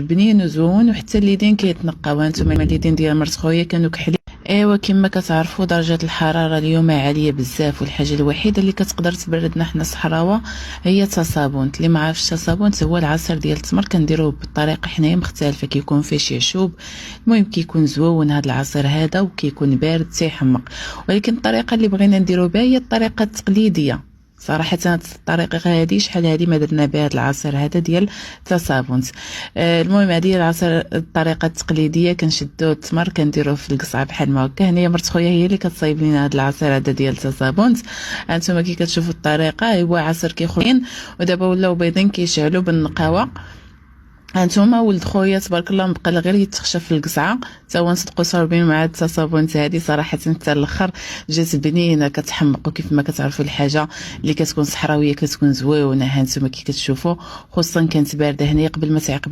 بنين وزوين وحتى اليدين كيتنقاو. هانتوما اليدين ديال مرت خويا كانوا كحلين. ايوا كما كتعرفوا درجه الحراره اليوم عاليه بزاف، والحاجه الوحيده اللي كتقدر تبردنا حنا الصحراوه هي التصابونت. اللي ما عارفش التصابونت هو العصير ديال التمر كنديروه بطريقه حنايا مختلفه، كيكون فيه شعشوب. المهم كيكون زوون هذا العصير هذا وكيكون بارد تيحمق، ولكن الطريقه اللي بغينا نديرو بها هي الطريقه التقليديه. صراحه الطريقه هذه شحال هذه ما درنا بها هذا العصير هذا ديال التصابونت. المهم هذه العصير الطريقه التقليديه، كنشدو التمر كنديروه في القصعه بحال ما هكا. هنايا مرت خويا هي اللي كتصايب لينا هذا العصير هذا ديال التصابونت. هانتوما كي كتشوفوا الطريقه هو عصير كيخرج، ودابا ولاو بيضين كيشعلوا بالنقاوه. هانتوما ولد خويا تبارك الله مبقى غير يتخشى في القصعه حتى هو نصدقوا صاربين مع التصابونت هذه. صراحه حتى الاخر جات بنينه كتحمق، وكيف ما كتعرفوا الحاجه اللي كتكون صحراويه كتكون زويونه. هانتوما كي كتشوفوا خصوصا كانت بارده هنايا قبل ما تعقب